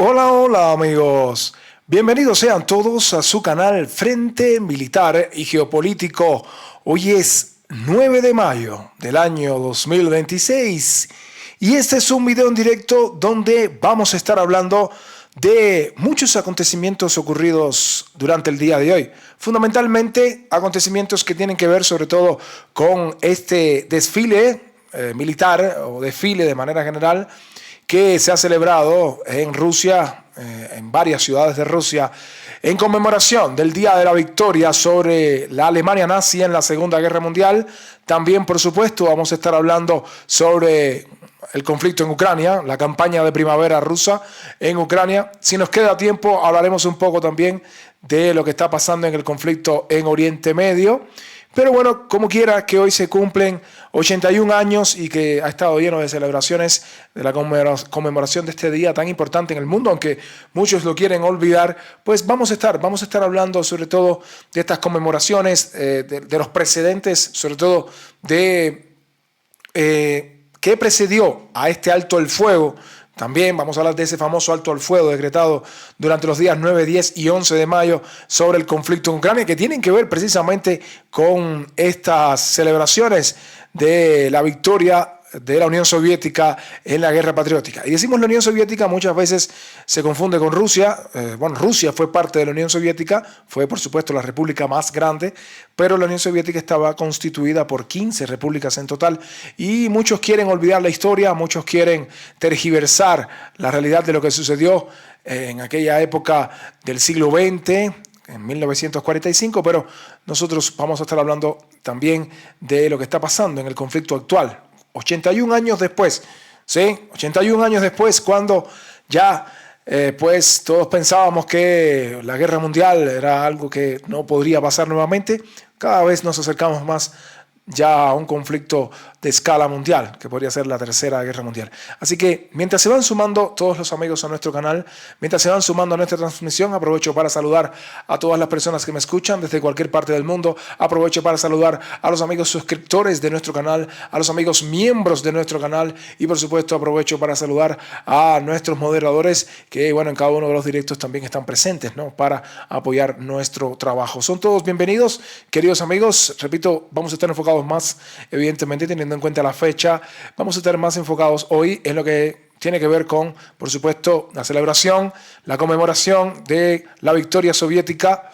Hola, hola amigos. Bienvenidos sean todos a su canal Frente Militar y Geopolítico. Hoy es 9 de mayo del año 2026 y este es un video en directo donde vamos a estar hablando de muchos acontecimientos ocurridos durante el día de hoy. Fundamentalmente acontecimientos que tienen que ver sobre todo con este desfile militar o desfile de manera general que se ha celebrado en Rusia, en varias ciudades de Rusia, en conmemoración del Día de la Victoria sobre la Alemania nazi en la Segunda Guerra Mundial. También, por supuesto, vamos a estar hablando sobre el conflicto en Ucrania, la campaña de primavera rusa en Ucrania. Si nos queda tiempo, hablaremos un poco también de lo que está pasando en el conflicto en Oriente Medio. Pero bueno, como quiera que hoy se cumplen 81 años y que ha estado lleno de celebraciones de la conmemoración de este día tan importante en el mundo, aunque muchos lo quieren olvidar, pues vamos a estar hablando sobre todo de estas conmemoraciones, de los precedentes, sobre todo de qué precedió a este alto el fuego. También vamos a hablar de ese famoso alto al fuego decretado durante los días 9, 10 y 11 de mayo sobre el conflicto en Ucrania, que tienen que ver precisamente con estas celebraciones de la victoria de la Unión Soviética en la Guerra Patriótica. Y decimos la Unión Soviética, muchas veces se confunde con Rusia. Rusia fue parte de la Unión Soviética, fue por supuesto la república más grande, pero la Unión Soviética estaba constituida por 15 repúblicas en total y muchos quieren olvidar la historia, muchos quieren tergiversar la realidad de lo que sucedió en aquella época del siglo XX, en 1945, pero nosotros vamos a estar hablando también de lo que está pasando en el conflicto actual. 81 años después, ¿sí? 81 años después, cuando ya pues todos pensábamos que la guerra mundial era algo que no podría pasar nuevamente, cada vez nos acercamos más ya a un conflicto de escala mundial, que podría ser la tercera guerra mundial. Así que mientras se van sumando todos los amigos a nuestro canal, mientras se van sumando a nuestra transmisión, aprovecho para saludar a todas las personas que me escuchan desde cualquier parte del mundo, aprovecho para saludar a los amigos suscriptores de nuestro canal, a los amigos miembros de nuestro canal y por supuesto aprovecho para saludar a nuestros moderadores que bueno, en cada uno de los directos también están presentes, ¿no? Para apoyar nuestro trabajo. Son todos bienvenidos, queridos amigos. Repito, vamos a estar enfocados más, evidentemente, teniendo en cuenta la fecha, vamos a estar más enfocados hoy en lo que tiene que ver con, por supuesto, la celebración, la conmemoración de la victoria soviética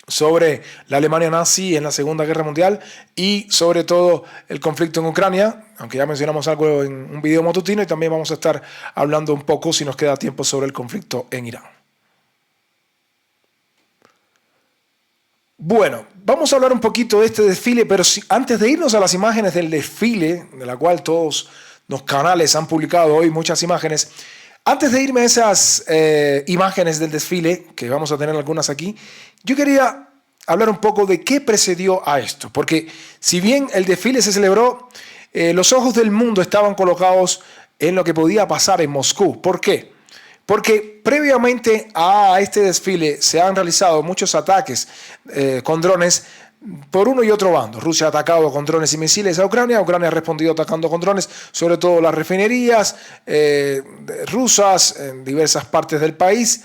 sobre la Alemania nazi en la Segunda Guerra Mundial y sobre todo el conflicto en Ucrania, aunque ya mencionamos algo en un video matutino y también vamos a estar hablando un poco, si nos queda tiempo, sobre el conflicto en Irán. Bueno, vamos a hablar un poquito de este desfile, pero antes de irnos a las imágenes del desfile, de la cual todos los canales han publicado hoy muchas imágenes, antes de irme a esas imágenes del desfile, que vamos a tener algunas aquí, yo quería hablar un poco de qué precedió a esto, porque si bien el desfile se celebró, los ojos del mundo estaban colocados en lo que podía pasar en Moscú. ¿Por qué? Porque previamente a este desfile se han realizado muchos ataques con drones por uno y otro bando. Rusia ha atacado con drones y misiles a Ucrania, Ucrania ha respondido atacando con drones, sobre todo las refinerías rusas en diversas partes del país.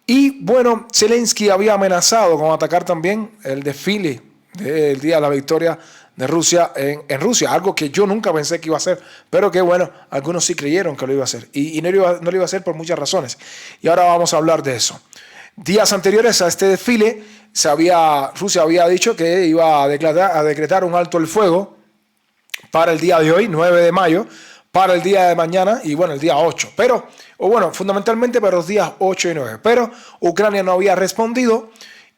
Y bueno, Zelensky había amenazado con atacar también el desfile del Día de la Victoria de Rusia en Rusia, algo que yo nunca pensé que iba a hacer, pero que bueno, algunos sí creyeron que lo iba a hacer y no lo iba a hacer por muchas razones. Y ahora vamos a hablar de eso. Días anteriores a este desfile, Rusia había dicho que iba a decretar un alto el fuego para el día de hoy, 9 de mayo, para el día de mañana y bueno, el día 8. Fundamentalmente para los días 8 y 9. Pero Ucrania no había respondido.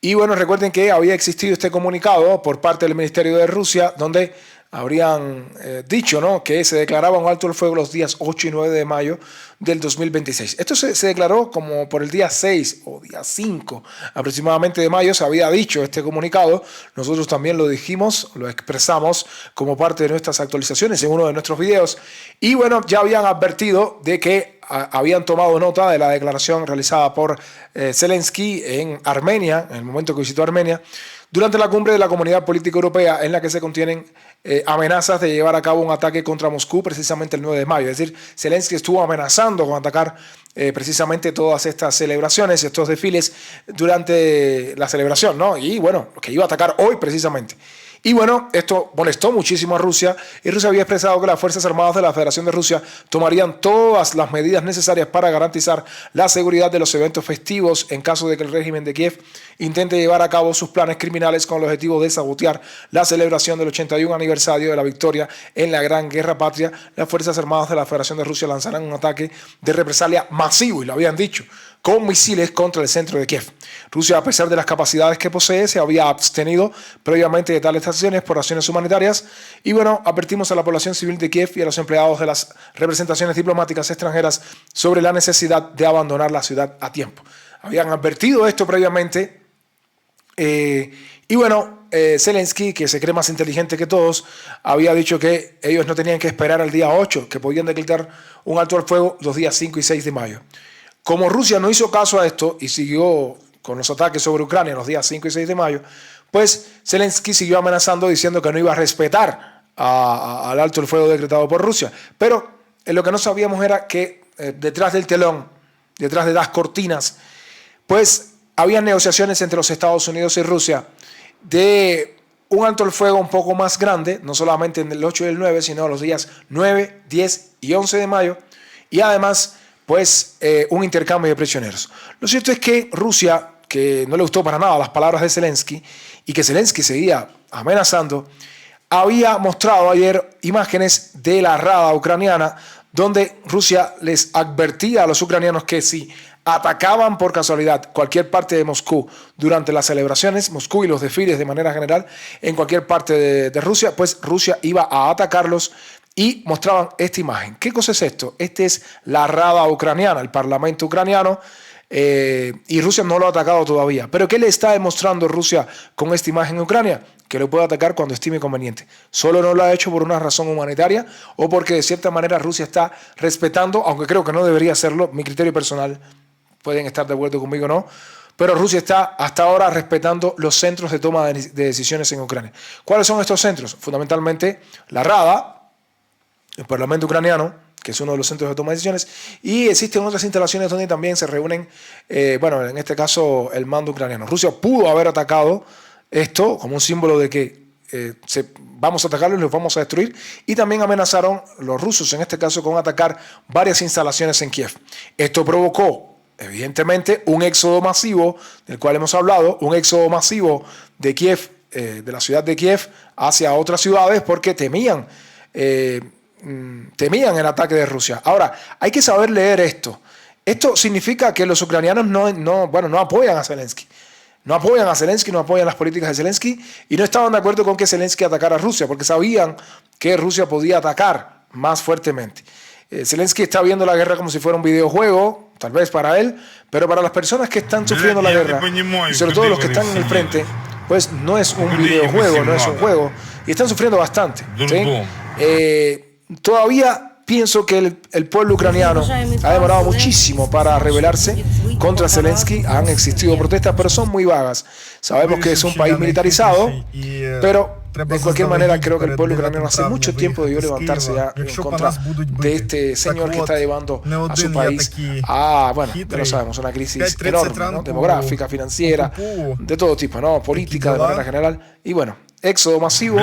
Y bueno, recuerden que había existido este comunicado por parte del Ministerio de Rusia donde habrían dicho, ¿no?, que se declaraba un alto el fuego los días 8 y 9 de mayo del 2026. Esto se declaró como por el día 6 o día 5 aproximadamente de mayo, se había dicho este comunicado. Nosotros también lo dijimos, lo expresamos como parte de nuestras actualizaciones en uno de nuestros videos. Y bueno, ya habían advertido de que habían tomado nota de la declaración realizada por Zelensky en Armenia, en el momento que visitó Armenia, durante la cumbre de la Comunidad Política Europea, en la que se contienen amenazas de llevar a cabo un ataque contra Moscú precisamente el 9 de mayo. Es decir, Zelensky estuvo amenazando con atacar precisamente todas estas celebraciones, estos desfiles durante la celebración, ¿no? Y bueno, que iba a atacar hoy precisamente. Y bueno, esto molestó muchísimo a Rusia y Rusia había expresado que las Fuerzas Armadas de la Federación de Rusia tomarían todas las medidas necesarias para garantizar la seguridad de los eventos festivos en caso de que el régimen de Kiev intente llevar a cabo sus planes criminales con el objetivo de sabotear la celebración del 81 aniversario de la victoria en la Gran Guerra Patria. Las Fuerzas Armadas de la Federación de Rusia lanzarán un ataque de represalia masivo, y lo habían dicho, con misiles contra el centro de Kiev. Rusia, a pesar de las capacidades que posee, se había abstenido previamente de tales acciones por razones humanitarias. Y bueno, advertimos a la población civil de Kiev y a los empleados de las representaciones diplomáticas extranjeras sobre la necesidad de abandonar la ciudad a tiempo. Habían advertido esto previamente. Y bueno, Zelensky, que se cree más inteligente que todos, había dicho que ellos no tenían que esperar al día 8, que podían decretar un alto al fuego los días 5 y 6 de mayo. Como Rusia no hizo caso a esto y siguió con los ataques sobre Ucrania los días 5 y 6 de mayo, pues Zelensky siguió amenazando diciendo que no iba a respetar al alto el fuego decretado por Rusia. Pero lo que no sabíamos era que detrás del telón, detrás de las cortinas, pues había negociaciones entre los Estados Unidos y Rusia de un alto el fuego un poco más grande, no solamente en el 8 y el 9, sino los días 9, 10 y 11 de mayo, y además pues un intercambio de prisioneros. Lo cierto es que Rusia, que no le gustó para nada las palabras de Zelensky y que Zelensky seguía amenazando, había mostrado ayer imágenes de la Rada ucraniana donde Rusia les advertía a los ucranianos que si atacaban por casualidad cualquier parte de Moscú durante las celebraciones, Moscú y los desfiles de manera general en cualquier parte de Rusia, pues Rusia iba a atacarlos. Y mostraban esta imagen. ¿Qué cosa es esto? Este es la Rada ucraniana, el parlamento ucraniano, y Rusia no lo ha atacado todavía. ¿Pero qué le está demostrando Rusia con esta imagen en Ucrania? Que lo puede atacar cuando estime conveniente. Solo no lo ha hecho por una razón humanitaria o porque de cierta manera Rusia está respetando, aunque creo que no debería hacerlo, mi criterio personal, pueden estar de acuerdo conmigo o no, pero Rusia está hasta ahora respetando los centros de toma de decisiones en Ucrania. ¿Cuáles son estos centros? Fundamentalmente la Rada, el Parlamento ucraniano, que es uno de los centros de toma de decisiones, y existen otras instalaciones donde también se reúnen, bueno, en este caso el mando ucraniano. Rusia pudo haber atacado esto como un símbolo de que vamos a atacarlos y los vamos a destruir, y también amenazaron los rusos, en este caso, con atacar varias instalaciones en Kiev. Esto provocó, evidentemente, un éxodo masivo, del cual hemos hablado, un éxodo masivo de Kiev, de la ciudad de Kiev, hacia otras ciudades, porque temían el ataque de Rusia. Ahora, hay que saber leer esto. Esto significa que los ucranianos no apoyan a Zelensky. No apoyan a Zelensky, no apoyan las políticas de Zelensky y no estaban de acuerdo con que Zelensky atacara a Rusia porque sabían que Rusia podía atacar más fuertemente. Zelensky está viendo la guerra como si fuera un videojuego, tal vez para él, pero para las personas que están sufriendo la guerra, y sobre todo los que están en el frente, pues no es un videojuego, no es un juego, y están sufriendo bastante. ¿Sí? Todavía pienso que el pueblo ucraniano ha demorado muchísimo para rebelarse contra Zelensky. Han existido protestas, pero son muy vagas. Sabemos que es un país militarizado, pero de cualquier manera creo que el pueblo ucraniano hace mucho tiempo debió levantarse ya en contra de este señor que está llevando a su país a, bueno, ya lo sabemos, una crisis enorme, ¿no? Demográfica, financiera, de todo tipo, ¿no? Política de manera general. Y bueno, éxodo masivo,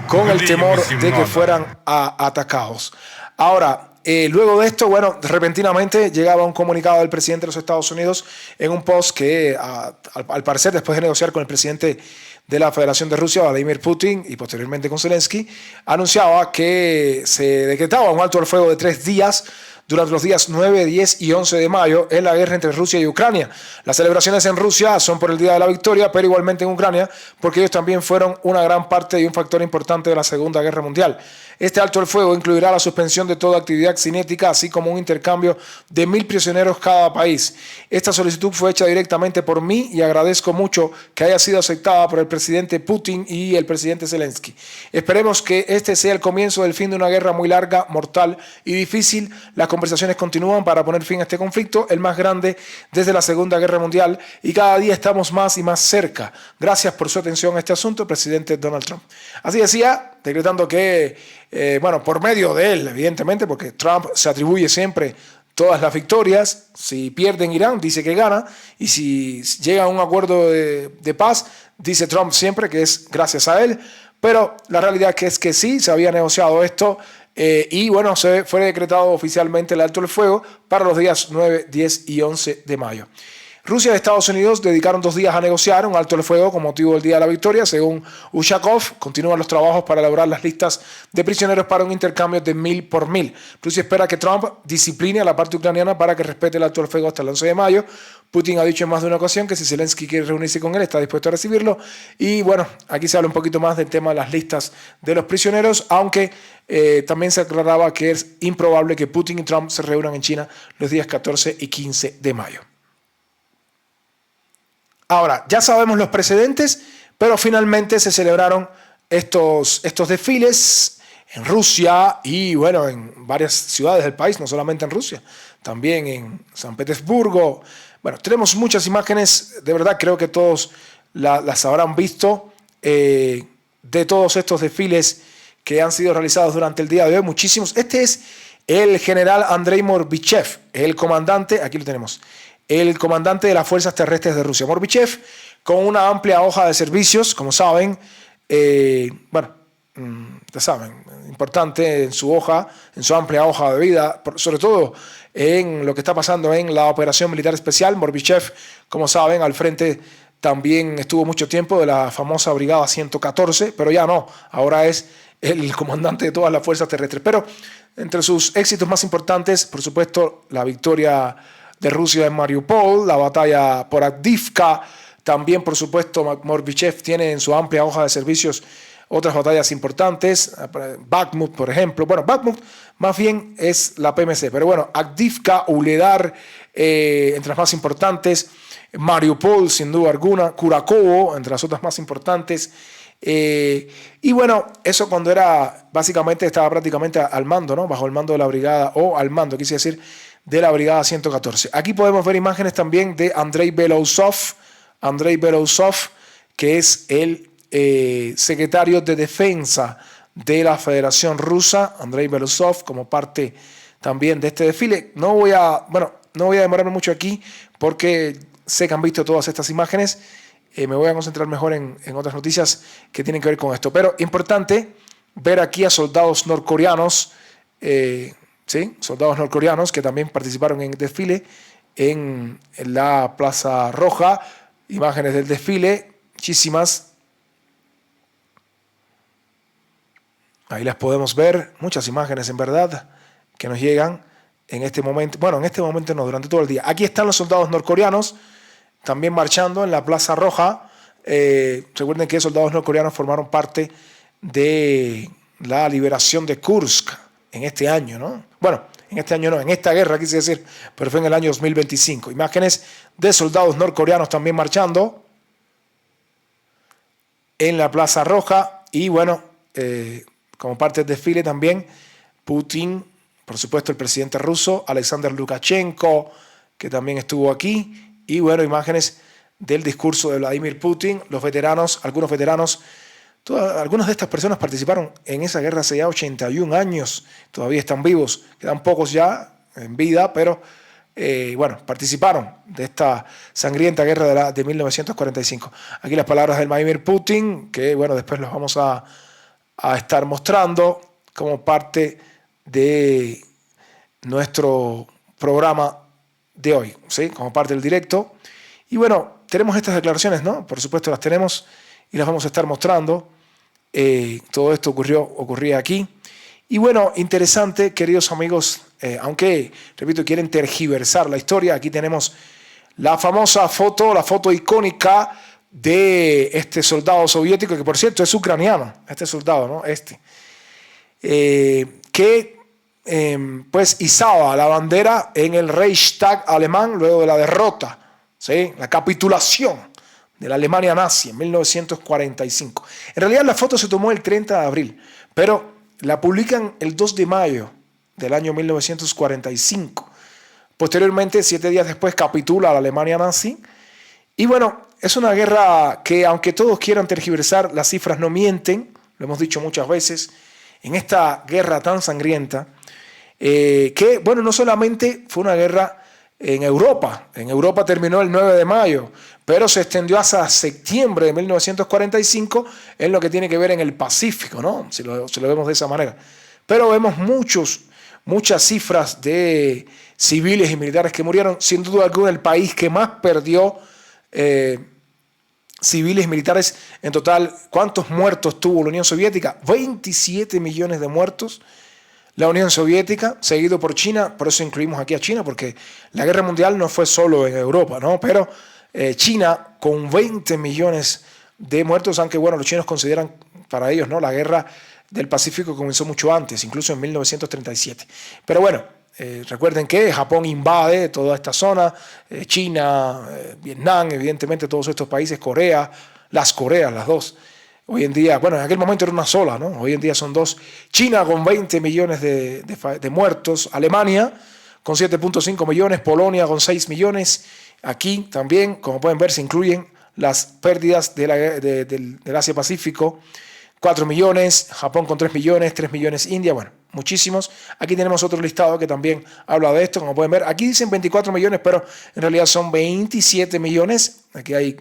con el temor de que fueran atacados. Ahora, luego de esto, bueno, repentinamente llegaba un comunicado del presidente de los Estados Unidos en un post que, al parecer, después de negociar con el presidente de la Federación de Rusia, Vladimir Putin, y posteriormente con Zelensky, anunciaba que se decretaba un alto al fuego de 3 días durante los días 9, 10 y 11 de mayo en la guerra entre Rusia y Ucrania. Las celebraciones en Rusia son por el Día de la Victoria, pero igualmente en Ucrania, porque ellos también fueron una gran parte y un factor importante de la Segunda Guerra Mundial. Este alto el fuego incluirá la suspensión de toda actividad cinética, así como un intercambio de 1.000 prisioneros cada país. Esta solicitud fue hecha directamente por mí y agradezco mucho que haya sido aceptada por el presidente Putin y el presidente Zelensky. Esperemos que este sea el comienzo del fin de una guerra muy larga, mortal y difícil. La conversaciones continúan para poner fin a este conflicto, el más grande desde la Segunda Guerra Mundial, y cada día estamos más y más cerca. Gracias por su atención a este asunto, presidente Donald Trump. Así decía, decretando que, por medio de él, evidentemente, porque Trump se atribuye siempre todas las victorias. Si pierde en Irán, dice que gana, y si llega a un acuerdo de paz, dice Trump siempre que es gracias a él. Pero la realidad es que sí, se había negociado esto, se fue decretado oficialmente el alto el fuego para los días 9, 10 y 11 de mayo. Rusia y Estados Unidos dedicaron 2 días a negociar un alto el fuego con motivo del Día de la Victoria. Según Ushakov, continúan los trabajos para elaborar las listas de prisioneros para un intercambio de 1000 por 1000. Rusia espera que Trump discipline a la parte ucraniana para que respete el alto el fuego hasta el 11 de mayo. Putin ha dicho en más de una ocasión que si Zelensky quiere reunirse con él, está dispuesto a recibirlo. Y aquí se habla un poquito más del tema de las listas de los prisioneros, aunque también se aclaraba que es improbable que Putin y Trump se reúnan en China los días 14 y 15 de mayo. Ahora, ya sabemos los precedentes, pero finalmente se celebraron estos desfiles en Rusia y en varias ciudades del país, no solamente en Rusia, también en San Petersburgo. Tenemos muchas imágenes, de verdad creo que todos las habrán visto, de todos estos desfiles que han sido realizados durante el día de hoy, muchísimos. Este es el general Andrei Morbichev, el comandante, aquí lo tenemos, el comandante de las Fuerzas Terrestres de Rusia. Morbichev, con una amplia hoja de servicios, como saben, ya saben, importante en su amplia hoja de vida, sobre todo en lo que está pasando en la operación militar especial. Morbichev, como saben, al frente también estuvo mucho tiempo de la famosa Brigada 114, pero ya no, ahora es el comandante de todas las fuerzas terrestres. Pero entre sus éxitos más importantes, por supuesto, la victoria de Rusia en Mariupol, la batalla por Avdiivka. También, por supuesto, Morbichev tiene en su amplia hoja de servicios otras batallas importantes, Bakhmut, por ejemplo. Bakhmut más bien es la PMC, pero Avdiivka, Uledar, entre las más importantes, Mariupol, sin duda alguna, Kurakovo, entre las otras más importantes. Eso cuando estaba prácticamente al mando, ¿no? Bajo el mando de la brigada, o al mando, quise decir, de la Brigada 114. Aquí podemos ver imágenes también de Andrei Belousov, que es el secretario de Defensa de la Federación Rusa, Andrei Belousov, como parte también de este desfile. No voy a demorarme mucho aquí porque sé que han visto todas estas imágenes. Me voy a concentrar mejor en otras noticias que tienen que ver con esto. Pero importante ver aquí a soldados norcoreanos, soldados norcoreanos que también participaron en el desfile en la Plaza Roja. Imágenes del desfile, muchísimas. Ahí las podemos ver, muchas imágenes en verdad que nos llegan en este momento. En este momento no, durante todo el día. Aquí están los soldados norcoreanos también marchando en la Plaza Roja. Recuerden que soldados norcoreanos formaron parte de la liberación de Kursk en este año, ¿no? En este año no, en esta guerra quise decir, pero fue en el año 2025. Imágenes de soldados norcoreanos también marchando en la Plaza Roja y como parte del desfile también Putin, por supuesto el presidente ruso, Alexander Lukashenko, que también estuvo aquí. Y imágenes del discurso de Vladimir Putin, los veteranos, algunos veteranos, algunas de estas personas participaron en esa guerra hace ya 81 años, todavía están vivos, quedan pocos ya en vida, pero participaron de esta sangrienta guerra de 1945. Aquí las palabras del Vladimir Putin, que después los vamos a estar mostrando como parte de nuestro programa de hoy, ¿sí? Como parte del directo. Y tenemos estas declaraciones, ¿no? Por supuesto las tenemos y las vamos a estar mostrando. Todo esto ocurría aquí. Y interesante, queridos amigos, aunque, repito, quieren tergiversar la historia, aquí tenemos la famosa foto, la foto icónica de este soldado soviético, que por cierto es ucraniano, este soldado, ¿no? Que izaba la bandera en el Reichstag alemán luego de la derrota, ¿sí? La capitulación de la Alemania nazi en 1945. En realidad la foto se tomó el 30 de abril, pero la publican el 2 de mayo del año 1945. Posteriormente, 7 días después, capitula la Alemania nazi. Y bueno, es una guerra que, aunque todos quieran tergiversar, las cifras no mienten, lo hemos dicho muchas veces, en esta guerra tan sangrienta, que, bueno, no solamente fue una guerra en Europa terminó el 9 de mayo, pero se extendió hasta septiembre de 1945 en lo que tiene que ver en el Pacífico, ¿no? Si lo vemos de esa manera. Pero vemos muchas cifras de civiles y militares que murieron. Sin duda alguna, el país que más perdió civiles y militares en total. ¿Cuántos muertos tuvo la Unión Soviética? 27 millones de muertos. La Unión Soviética, seguido por China, por eso incluimos aquí a China, porque la guerra mundial no fue solo en Europa, ¿no? Pero China con 20 millones de muertos, aunque bueno, los chinos consideran para ellos, ¿no?, la guerra del Pacífico comenzó mucho antes, incluso en 1937. Pero bueno, recuerden que Japón invade toda esta zona, China, Vietnam, evidentemente todos estos países, Corea, las dos. Hoy en día, bueno, en aquel momento era una sola, ¿no? Hoy en día son dos. China con 20 millones de muertos, Alemania con 7.5 millones, Polonia con 6 millones. Aquí también, como pueden ver, se incluyen las pérdidas del Asia-Pacífico, 4 millones, Japón con 3 millones, India, bueno, muchísimos. Aquí tenemos otro listado que también habla de esto, como pueden ver. Aquí dicen 24 millones, pero en realidad son 27 millones. Aquí hay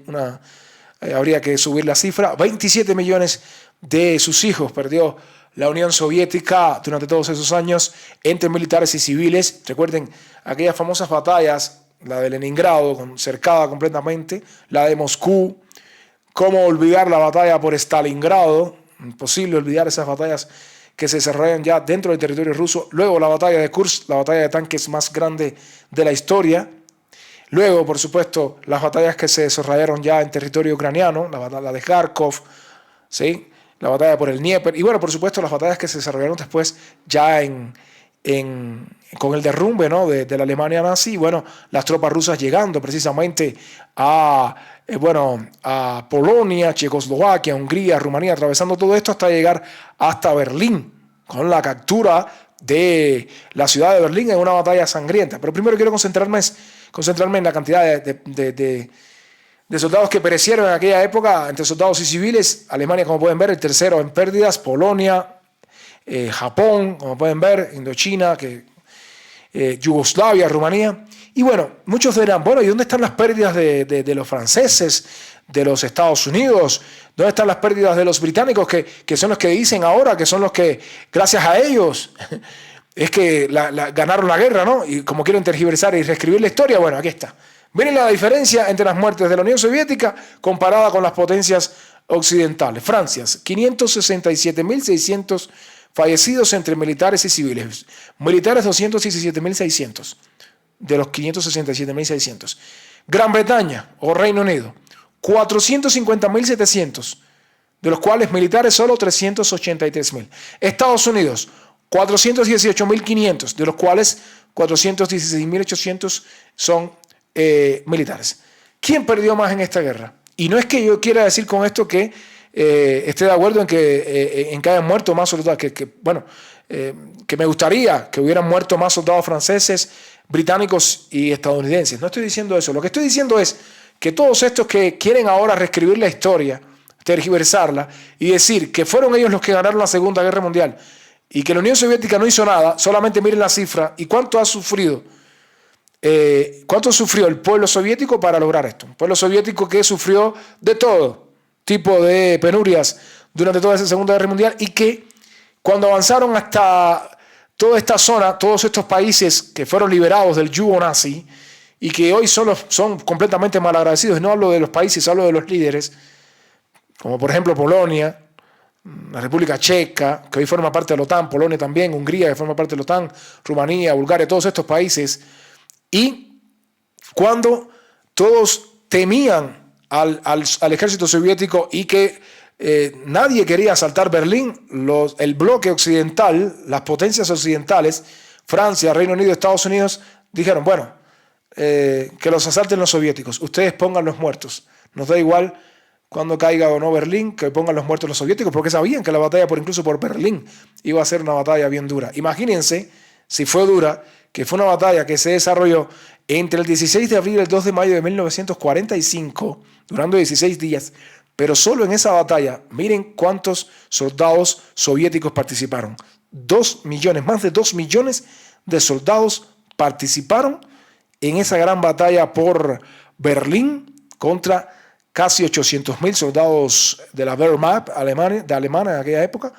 habría que subir la cifra. 27 millones de sus hijos perdió la Unión Soviética durante todos esos años entre militares y civiles. Recuerden aquellas famosas batallas, la de Leningrado, cercada completamente, la de Moscú. ¿Cómo olvidar la batalla por Stalingrado? Imposible olvidar esas batallas que se desarrollan ya dentro del territorio ruso. Luego la batalla de Kursk, la batalla de tanques más grande de la historia. Luego, por supuesto, las batallas que se desarrollaron ya en territorio ucraniano, la batalla de Kharkov, ¿sí?, la batalla por el Dnieper, y bueno, por supuesto, las batallas que se desarrollaron después ya con el derrumbe, ¿no?, de la Alemania nazi, y bueno, las tropas rusas llegando precisamente a Polonia, Checoslovaquia, Hungría, Rumanía, atravesando todo esto hasta llegar hasta Berlín, con la captura de la ciudad de Berlín en una batalla sangrienta. Pero primero quiero concentrarme en la cantidad de soldados que perecieron en aquella época, entre soldados y civiles. Alemania, como pueden ver, el tercero en pérdidas, Polonia, Japón, como pueden ver, Indochina, Yugoslavia, Rumanía. Y bueno, muchos dirán, bueno, ¿y dónde están las pérdidas de los franceses, de los Estados Unidos? ¿Dónde están las pérdidas de los británicos, que son los que dicen ahora, que son los que, gracias a ellos, es que ganaron la guerra, ¿no? Y como quieren tergiversar y reescribir la historia, bueno, aquí está. Miren la diferencia entre las muertes de la Unión Soviética comparada con las potencias occidentales. Francia, 567.600 fallecidos entre militares y civiles. Militares, 217.600 de los 567.600. Gran Bretaña o Reino Unido, 450.700, de los cuales militares solo 383.000. Estados Unidos, 418.500, de los cuales 416.800 son militares. ¿Quién perdió más en esta guerra? Y no es que yo quiera decir con esto que esté de acuerdo en que hayan muerto más soldados, que me gustaría que hubieran muerto más soldados franceses, británicos y estadounidenses. No estoy diciendo eso. Lo que estoy diciendo es que todos estos que quieren ahora reescribir la historia, tergiversarla y decir que fueron ellos los que ganaron la Segunda Guerra Mundial y que la Unión Soviética no hizo nada, solamente miren la cifra y cuánto sufrió el pueblo soviético para lograr esto. Un pueblo soviético que sufrió de todo tipo de penurias durante toda esa Segunda Guerra Mundial y que cuando avanzaron hasta toda esta zona, todos estos países que fueron liberados del yugo nazi y que hoy son completamente malagradecidos, no hablo de los países, hablo de los líderes, como por ejemplo Polonia, la República Checa, que hoy forma parte de la OTAN, Polonia también, Hungría, que forma parte de la OTAN, Rumanía, Bulgaria, todos estos países. Y cuando todos temían al ejército soviético y que nadie quería asaltar Berlín, el bloque occidental, las potencias occidentales, Francia, Reino Unido, Estados Unidos, dijeron, bueno, que los asalten los soviéticos, ustedes pongan los muertos, nos da igual cuando caiga o no Berlín, que pongan los muertos los soviéticos, porque sabían que la batalla incluso por Berlín iba a ser una batalla bien dura. Imagínense si fue dura, que fue una batalla que se desarrolló entre el 16 de abril y el 2 de mayo de 1945, durando 16 días, pero solo en esa batalla, miren cuántos soldados soviéticos participaron. 2 millones, más de 2 millones de soldados participaron en esa gran batalla por Berlín contra casi 800.000 soldados de la Wehrmacht de Alemania en aquella época.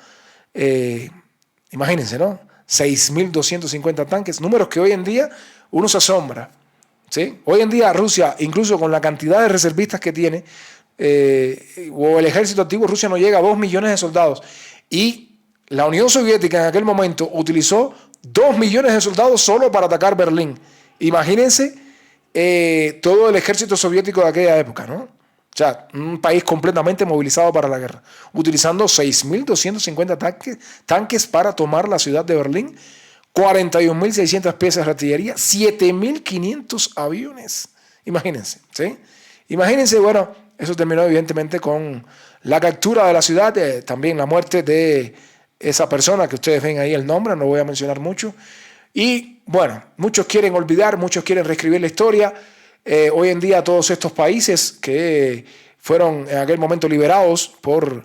Imagínense, ¿no? 6.250 tanques, números que hoy en día uno se asombra, ¿sí? Hoy en día Rusia, incluso con la cantidad de reservistas que tiene, o el ejército activo, Rusia no llega a 2 millones de soldados. Y la Unión Soviética en aquel momento utilizó 2 millones de soldados solo para atacar Berlín. Imagínense todo el ejército soviético de aquella época, ¿no? O sea, un país completamente movilizado para la guerra, utilizando 6.250 tanques para tomar la ciudad de Berlín, 41.600 piezas de artillería, 7.500 aviones. Imagínense, ¿sí? Imagínense, bueno, eso terminó evidentemente con la captura de la ciudad, también la muerte de esa persona que ustedes ven ahí el nombre, no voy a mencionar mucho. Y bueno, muchos quieren olvidar, muchos quieren reescribir la historia. Hoy en día todos estos países que fueron en aquel momento liberados por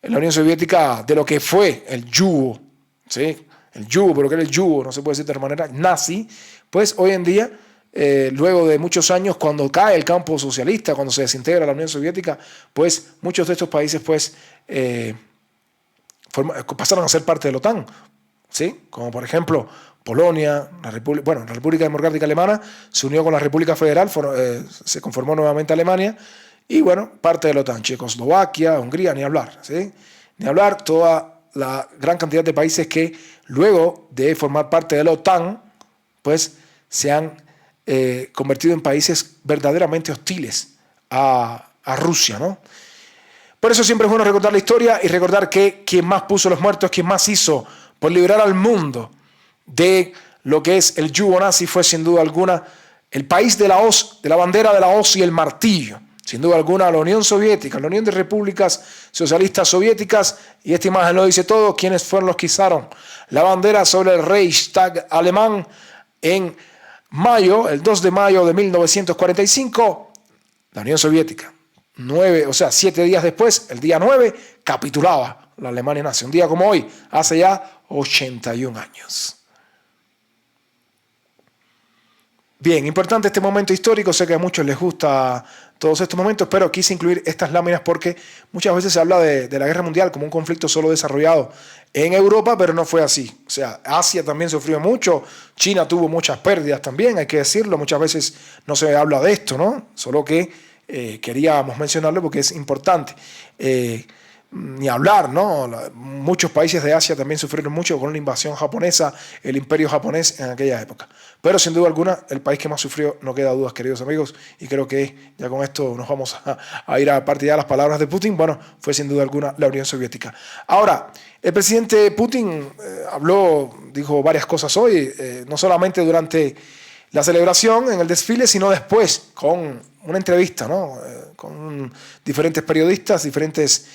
la Unión Soviética de lo que fue el yugo, ¿sí? El yugo, pero que era el yugo, no se puede decir de otra manera, nazi, pues hoy en día, luego de muchos años, cuando cae el campo socialista, cuando se desintegra la Unión Soviética, pues muchos de estos países pues pasaron a ser parte de la OTAN, ¿sí? Como por ejemplo Polonia, la República Democrática Alemana se unió con la República Federal, se conformó nuevamente Alemania y bueno, parte de la OTAN, Checoslovaquia, Hungría, ni hablar, ¿sí? Ni hablar, toda la gran cantidad de países que luego de formar parte de la OTAN, pues se han convertido en países verdaderamente hostiles a Rusia, ¿no? Por eso siempre es bueno recordar la historia y recordar que quien más puso los muertos, quien más hizo por liberar al mundo de lo que es el yugo nazi fue sin duda alguna el país de la hoz, de la bandera de la hoz y el martillo. Sin duda alguna la Unión Soviética, la Unión de Repúblicas Socialistas Soviéticas, y esta imagen lo dice todo, quienes fueron los que izaron la bandera sobre el Reichstag alemán en mayo, el 2 de mayo de 1945, la Unión Soviética. 7 días después, el día 9, capitulaba la Alemania nazi. Un día como hoy, hace ya 81 años. Bien, importante este momento histórico, sé que a muchos les gusta todos estos momentos, pero quise incluir estas láminas porque muchas veces se habla de la guerra mundial como un conflicto solo desarrollado en Europa, pero no fue así. O sea, Asia también sufrió mucho, China tuvo muchas pérdidas también, hay que decirlo, muchas veces no se habla de esto, ¿no? Solo que queríamos mencionarlo porque es importante. Ni hablar, ¿no? Muchos países de Asia también sufrieron mucho con la invasión japonesa, el imperio japonés en aquella época. Pero sin duda alguna, el país que más sufrió, no queda dudas, queridos amigos, y creo que ya con esto nos vamos a ir a partir de las palabras de Putin. Bueno, fue sin duda alguna la Unión Soviética. Ahora, el presidente Putin dijo varias cosas hoy, no solamente durante la celebración en el desfile, sino después con una entrevista, ¿no? Con diferentes periodistas, diferentes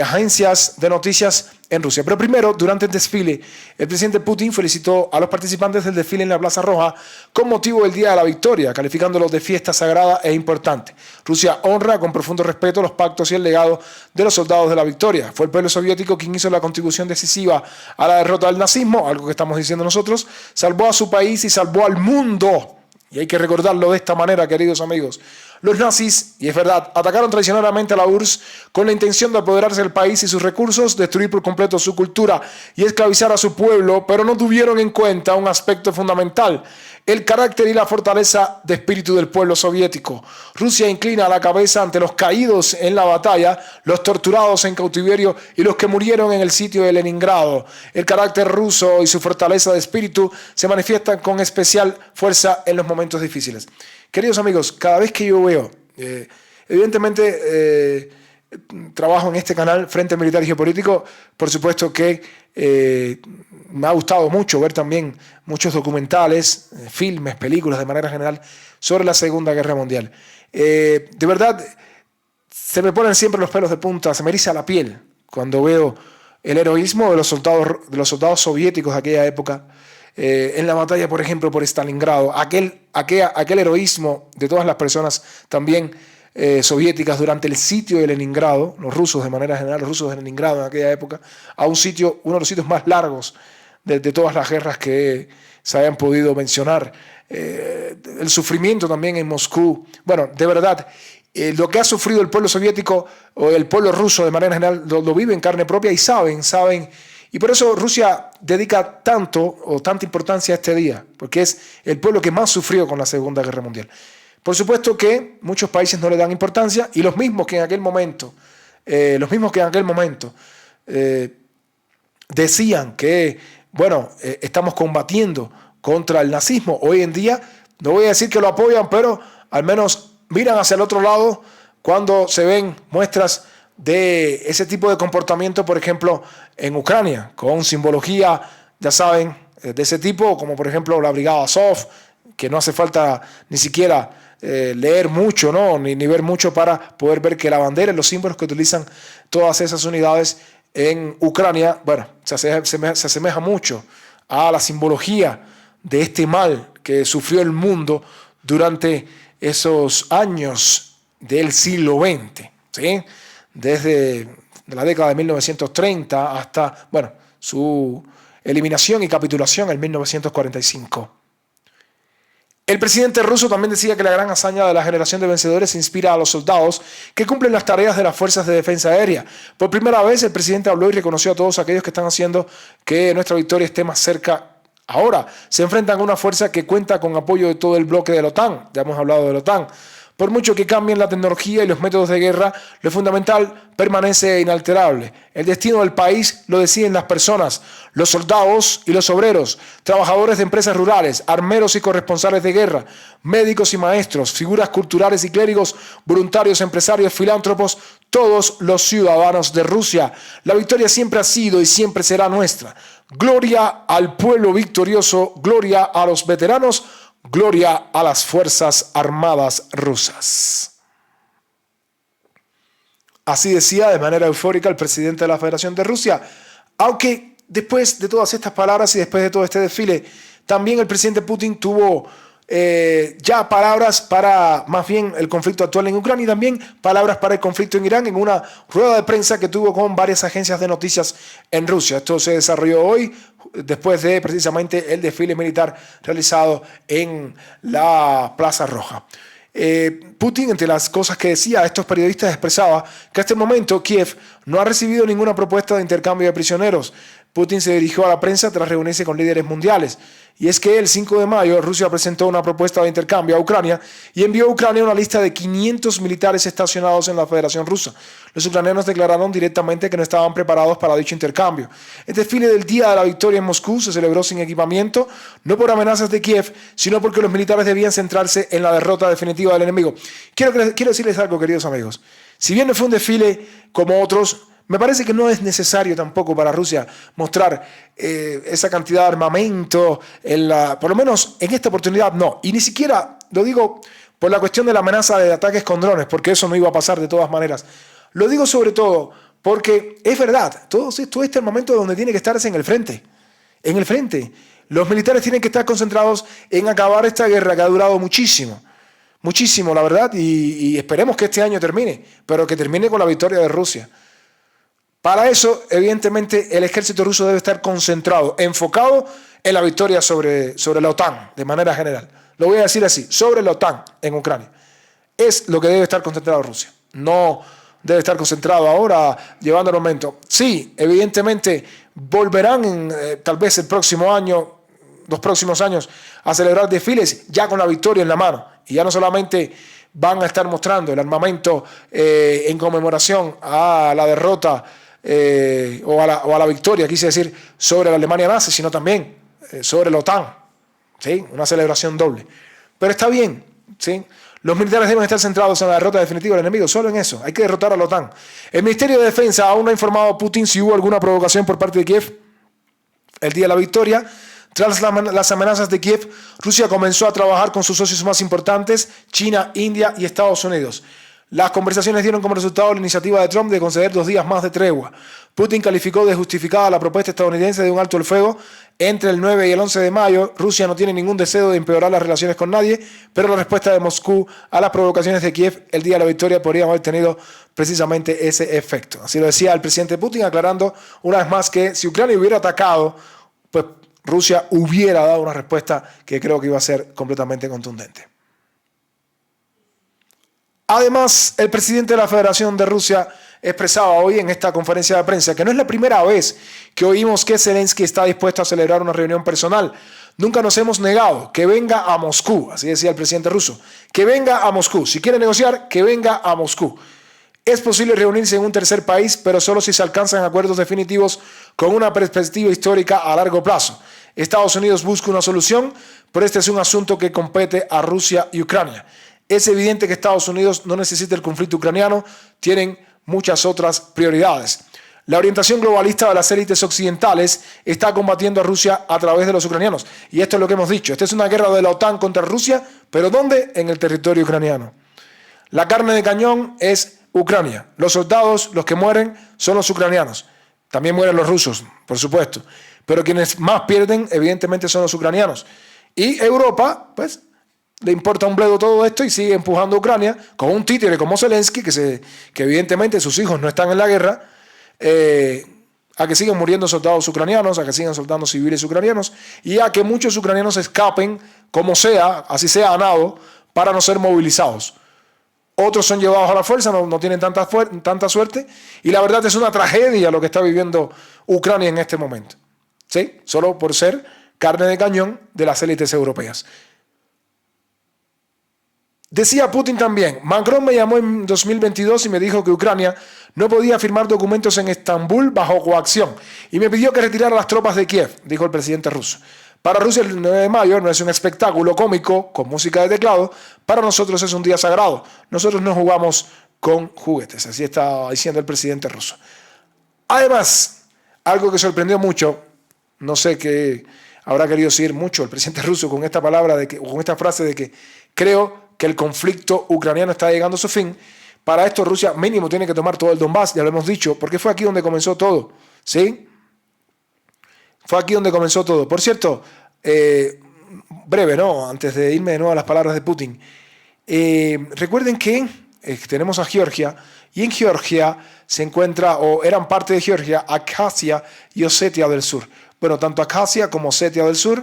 agencias de noticias en Rusia. Pero primero, durante el desfile, el presidente Putin felicitó a los participantes del desfile en la Plaza Roja con motivo del Día de la Victoria, calificándolo de fiesta sagrada e importante. Rusia honra con profundo respeto los pactos y el legado de los soldados de la victoria. Fue el pueblo soviético quien hizo la contribución decisiva a la derrota del nazismo, algo que estamos diciendo nosotros, salvó a su país y salvó al mundo. Y hay que recordarlo de esta manera, queridos amigos. Los nazis, y es verdad, atacaron traicioneramente a la URSS con la intención de apoderarse del país y sus recursos, destruir por completo su cultura y esclavizar a su pueblo, pero no tuvieron en cuenta un aspecto fundamental: el carácter y la fortaleza de espíritu del pueblo soviético. Rusia inclina la cabeza ante los caídos en la batalla, los torturados en cautiverio y los que murieron en el sitio de Leningrado. El carácter ruso y su fortaleza de espíritu se manifiestan con especial fuerza en los momentos difíciles. Queridos amigos, cada vez que yo veo, evidentemente trabajo en este canal Frente Militar y Geopolítico, por supuesto que me ha gustado mucho ver también muchos documentales, filmes, películas de manera general sobre la Segunda Guerra Mundial. De verdad, se me ponen siempre los pelos de punta, se me eriza la piel cuando veo el heroísmo de los soldados soviéticos de aquella época, en la batalla, por ejemplo, por Stalingrado, aquel heroísmo de todas las personas también soviéticas durante el sitio de Leningrado, los rusos de manera general, los rusos de Leningrado en aquella época, a un sitio, uno de los sitios más largos de todas las guerras que se hayan podido mencionar. El sufrimiento también en Moscú. Bueno, de verdad, lo que ha sufrido el pueblo soviético o el pueblo ruso de manera general lo vive en carne propia y saben. Y por eso Rusia dedica tanto o tanta importancia a este día, porque es el pueblo que más sufrió con la Segunda Guerra Mundial. Por supuesto que muchos países no le dan importancia y los mismos que en aquel momento decían que, bueno, estamos combatiendo contra el nazismo. Hoy en día, no voy a decir que lo apoyan, pero al menos miran hacia el otro lado cuando se ven muestras de ese tipo de comportamiento, por ejemplo, en Ucrania, con simbología, ya saben, de ese tipo, como por ejemplo la Brigada Azov, que no hace falta ni siquiera leer mucho, ¿no? ni ver mucho para poder ver que la bandera y los símbolos que utilizan todas esas unidades en Ucrania, bueno, se asemeja mucho a la simbología de este mal que sufrió el mundo durante esos años del siglo XX, ¿sí? Desde la década de 1930 hasta, bueno, su eliminación y capitulación en 1945. El presidente ruso también decía que la gran hazaña de la generación de vencedores inspira a los soldados que cumplen las tareas de las fuerzas de defensa aérea. Por primera vez el presidente habló y reconoció a todos aquellos que están haciendo que nuestra victoria esté más cerca. Ahora se enfrentan a una fuerza que cuenta con apoyo de todo el bloque de la OTAN. Ya hemos hablado de la OTAN. Por mucho que cambien la tecnología y los métodos de guerra, lo fundamental permanece inalterable. El destino del país lo deciden las personas, los soldados y los obreros, trabajadores de empresas rurales, armeros y corresponsales de guerra, médicos y maestros, figuras culturales y clérigos, voluntarios, empresarios, filántropos, todos los ciudadanos de Rusia. La victoria siempre ha sido y siempre será nuestra. Gloria al pueblo victorioso, gloria a los veteranos, gloria a las Fuerzas Armadas rusas. Así decía de manera eufórica el presidente de la Federación de Rusia, aunque después de todas estas palabras y después de todo este desfile, también el presidente Putin tuvo ya palabras para más bien el conflicto actual en Ucrania y también palabras para el conflicto en Irán en una rueda de prensa que tuvo con varias agencias de noticias en Rusia. Esto se desarrolló hoy después de precisamente el desfile militar realizado en la Plaza Roja. Putin, entre las cosas que decía a estos periodistas, expresaba que hasta el momento Kiev no ha recibido ninguna propuesta de intercambio de prisioneros. Putin se dirigió a la prensa tras reunirse con líderes mundiales. Y es que el 5 de mayo Rusia presentó una propuesta de intercambio a Ucrania y envió a Ucrania una lista de 500 militares estacionados en la Federación Rusa. Los ucranianos declararon directamente que no estaban preparados para dicho intercambio. El desfile del Día de la Victoria en Moscú se celebró sin equipamiento, no por amenazas de Kiev, sino porque los militares debían centrarse en la derrota definitiva del enemigo. Quiero decirles algo, queridos amigos. Si bien no fue un desfile como otros, me parece que no es necesario tampoco para Rusia mostrar esa cantidad de armamento, por lo menos en esta oportunidad no. Y ni siquiera lo digo por la cuestión de la amenaza de ataques con drones, porque eso no iba a pasar de todas maneras. Lo digo sobre todo porque es verdad, todo este armamento donde tiene que estarse en el frente. En el frente. Los militares tienen que estar concentrados en acabar esta guerra que ha durado muchísimo. Muchísimo, la verdad, y esperemos que este año termine, pero que termine con la victoria de Rusia. Para eso, evidentemente, el ejército ruso debe estar concentrado, enfocado en la victoria sobre la OTAN, de manera general. Lo voy a decir así, sobre la OTAN en Ucrania. Es lo que debe estar concentrado Rusia. No debe estar concentrado ahora llevando el momento. Sí, evidentemente, volverán tal vez el próximo año, los próximos años, a celebrar desfiles ya con la victoria en la mano. Y ya no solamente van a estar mostrando el armamento en conmemoración a la derrota o a la victoria, quise decir, sobre la Alemania nazi, sino también sobre la OTAN, ¿sí? Una celebración doble. Pero está bien, ¿sí? Los militares deben estar centrados en la derrota definitiva del enemigo, solo en eso, hay que derrotar a la OTAN. El Ministerio de Defensa aún no ha informado a Putin si hubo alguna provocación por parte de Kiev el día de la victoria. Tras las amenazas de Kiev, Rusia comenzó a trabajar con sus socios más importantes, China, India y Estados Unidos. Las conversaciones dieron como resultado la iniciativa de Trump de conceder 2 días más de tregua. Putin calificó de justificada la propuesta estadounidense de un alto el fuego entre el 9 y el 11 de mayo. Rusia no tiene ningún deseo de empeorar las relaciones con nadie, pero la respuesta de Moscú a las provocaciones de Kiev el día de la victoria podría haber tenido precisamente ese efecto. Así lo decía el presidente Putin, aclarando una vez más que si Ucrania hubiera atacado, pues Rusia hubiera dado una respuesta que creo que iba a ser completamente contundente. Además, el presidente de la Federación de Rusia expresaba hoy en esta conferencia de prensa que no es la primera vez que oímos que Zelensky está dispuesto a celebrar una reunión personal. Nunca nos hemos negado que venga a Moscú, así decía el presidente ruso, que venga a Moscú. Si quiere negociar, que venga a Moscú. Es posible reunirse en un tercer país, pero solo si se alcanzan acuerdos definitivos con una perspectiva histórica a largo plazo. Estados Unidos busca una solución, pero este es un asunto que compete a Rusia y Ucrania. Es evidente que Estados Unidos no necesita el conflicto ucraniano, tienen muchas otras prioridades. La orientación globalista de las élites occidentales está combatiendo a Rusia a través de los ucranianos. Y esto es lo que hemos dicho. Esta es una guerra de la OTAN contra Rusia, pero ¿dónde? En el territorio ucraniano. La carne de cañón es Ucrania. Los soldados, los que mueren, son los ucranianos. También mueren los rusos, por supuesto. Pero quienes más pierden, evidentemente, son los ucranianos. Y Europa, pues, le importa un bledo todo esto y sigue empujando a Ucrania con un títere como Zelensky, que evidentemente sus hijos no están en la guerra, a que sigan muriendo soldados ucranianos, a que sigan soldando civiles ucranianos y a que muchos ucranianos escapen, como sea, así sea a nado, para no ser movilizados. Otros son llevados a la fuerza, no tienen tanta suerte, y la verdad es una tragedia lo que está viviendo Ucrania en este momento, ¿sí? Solo por ser carne de cañón de las élites europeas. Decía Putin también, Macron me llamó en 2022 y me dijo que Ucrania no podía firmar documentos en Estambul bajo coacción y me pidió que retirara las tropas de Kiev, dijo el presidente ruso. Para Rusia el 9 de mayo no es un espectáculo cómico con música de teclado, para nosotros es un día sagrado. Nosotros no jugamos con juguetes, así está diciendo el presidente ruso. Además, algo que sorprendió mucho, no sé qué habrá querido decir mucho el presidente ruso con esta palabra, con esta frase de que creo que el conflicto ucraniano está llegando a su fin. Para esto Rusia mínimo tiene que tomar todo el Donbass, ya lo hemos dicho, porque fue aquí donde comenzó todo, ¿sí? Fue aquí donde comenzó todo. Por cierto, breve, ¿no? Antes de irme de nuevo a las palabras de Putin. Recuerden que tenemos a Georgia, y en Georgia se encuentra, o eran parte de Georgia, Abjasia y Osetia del Sur. Bueno, tanto Abjasia como Osetia del Sur,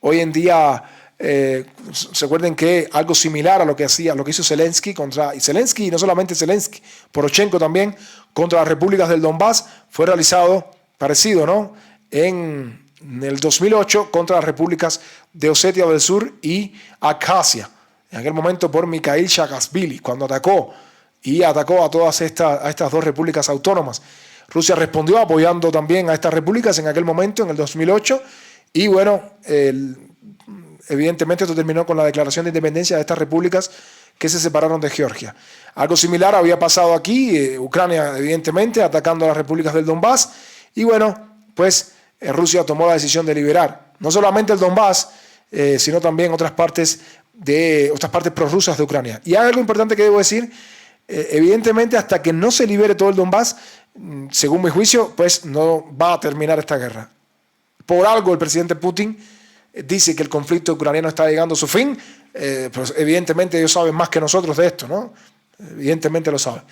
hoy en día... se acuerden que algo similar a lo que hizo Zelensky y Zelensky, y no solamente Zelensky, Poroshenko también, contra las repúblicas del Donbass, fue realizado parecido, ¿no? En el 2008 contra las repúblicas de Osetia del Sur y Abjasia, en aquel momento por Mikhail Saakashvili, cuando atacó a todas estas dos repúblicas autónomas. Rusia respondió apoyando también a estas repúblicas en aquel momento, en el 2008, y bueno, evidentemente esto terminó con la declaración de independencia de estas repúblicas que se separaron de Georgia. Algo similar había pasado aquí, Ucrania evidentemente atacando a las repúblicas del Donbass, y bueno, pues Rusia tomó la decisión de liberar no solamente el Donbass, sino también otras partes prorrusas de Ucrania. Y hay algo importante que debo decir, evidentemente hasta que no se libere todo el Donbass, según mi juicio, pues no va a terminar esta guerra. Por algo el presidente Putin dice que el conflicto ucraniano está llegando a su fin, pues evidentemente ellos saben más que nosotros de esto, ¿no? Evidentemente lo saben.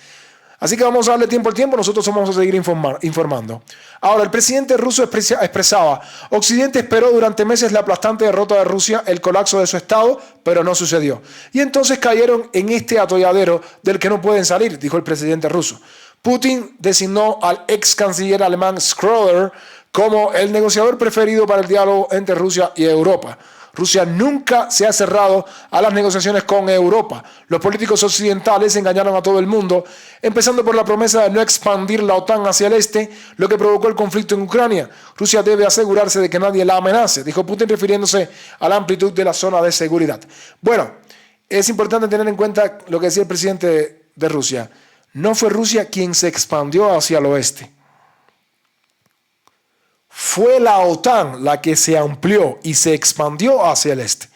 Así que vamos a darle tiempo al tiempo, nosotros vamos a seguir informando. Ahora, el presidente ruso expresaba, Occidente esperó durante meses la aplastante derrota de Rusia, el colapso de su Estado, pero no sucedió. Y entonces cayeron en este atolladero del que no pueden salir, dijo el presidente ruso. Putin designó al ex canciller alemán Schröder como el negociador preferido para el diálogo entre Rusia y Europa. Rusia nunca se ha cerrado a las negociaciones con Europa. Los políticos occidentales engañaron a todo el mundo, empezando por la promesa de no expandir la OTAN hacia el este, lo que provocó el conflicto en Ucrania. Rusia debe asegurarse de que nadie la amenace, dijo Putin refiriéndose a la amplitud de la zona de seguridad. Bueno, es importante tener en cuenta lo que decía el presidente de Rusia. No fue Rusia quien se expandió hacia el oeste. Fue la OTAN la que se amplió y se expandió hacia el este.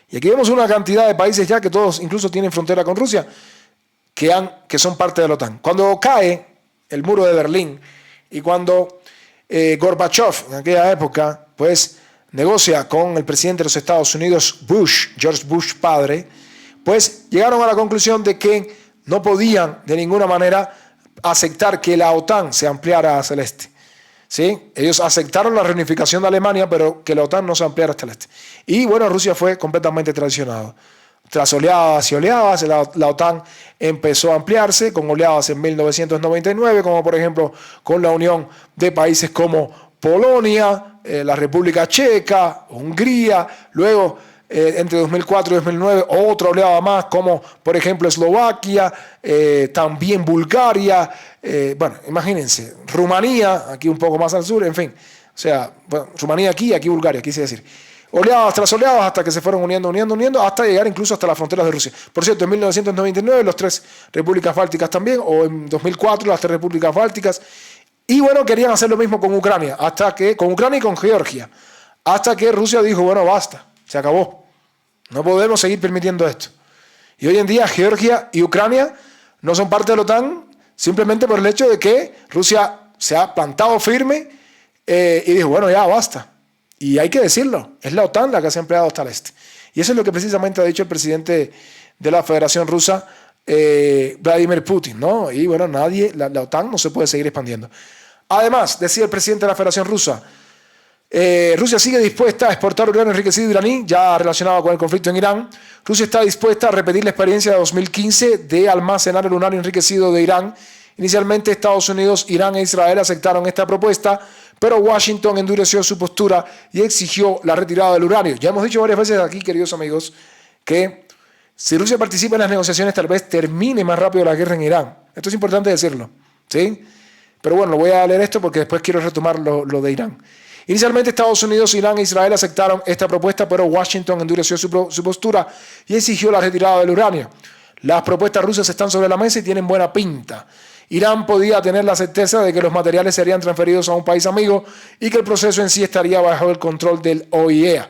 Y aquí vemos una cantidad de países ya que todos incluso tienen frontera con Rusia. que son parte de la OTAN. Cuando cae el muro de Berlín y cuando Gorbachev, en aquella época, pues negocia con el presidente de los Estados Unidos, George Bush padre, pues llegaron a la conclusión de que no podían de ninguna manera aceptar que la OTAN se ampliara hacia el este. ¿Sí? Ellos aceptaron la reunificación de Alemania, pero que la OTAN no se ampliara hasta el este. Y bueno, Rusia fue completamente traicionado. Tras oleadas y oleadas, la OTAN empezó a ampliarse con oleadas en 1999, como por ejemplo con la unión de países como Polonia, la República Checa, Hungría, luego entre 2004 y 2009 otra oleada más, como por ejemplo Eslovaquia, también Bulgaria, bueno, imagínense, Rumanía, aquí un poco más al sur, en fin, o sea, bueno, Rumanía aquí Bulgaria, quise decir. Oleadas tras oleadas hasta que se fueron uniendo, hasta llegar incluso hasta las fronteras de Rusia. Por cierto, en 1999 las 3 repúblicas bálticas también, o en 2004 las 3 repúblicas bálticas. Y bueno, querían hacer lo mismo con Ucrania, con Ucrania y con Georgia, hasta que Rusia dijo, bueno, basta, se acabó. No podemos seguir permitiendo esto. Y hoy en día Georgia y Ucrania no son parte de la OTAN simplemente por el hecho de que Rusia se ha plantado firme y dijo, bueno, ya basta. Y hay que decirlo, es la OTAN la que se ha empleado hasta el este. Y eso es lo que precisamente ha dicho el presidente de la Federación Rusa, Vladimir Putin, ¿no? Y bueno, la OTAN no se puede seguir expandiendo. Además, decía el presidente de la Federación Rusa, Rusia sigue dispuesta a exportar uranio enriquecido iraní, ya relacionado con el conflicto en Irán. Rusia está dispuesta a repetir la experiencia de 2015 de almacenar el uranio enriquecido de Irán. Inicialmente Estados Unidos, Irán e Israel aceptaron esta propuesta, pero Washington endureció su postura y exigió la retirada del uranio. Ya hemos dicho varias veces aquí, queridos amigos, que si Rusia participa en las negociaciones tal vez termine más rápido la guerra en Irán. Esto es importante decirlo, ¿sí? Pero bueno, voy a leer esto porque después quiero retomar lo de Irán. Inicialmente Estados Unidos, Irán e Israel aceptaron esta propuesta, pero Washington endureció su postura y exigió la retirada del uranio. Las propuestas rusas están sobre la mesa y tienen buena pinta. Irán podía tener la certeza de que los materiales serían transferidos a un país amigo y que el proceso en sí estaría bajo el control del OIEA.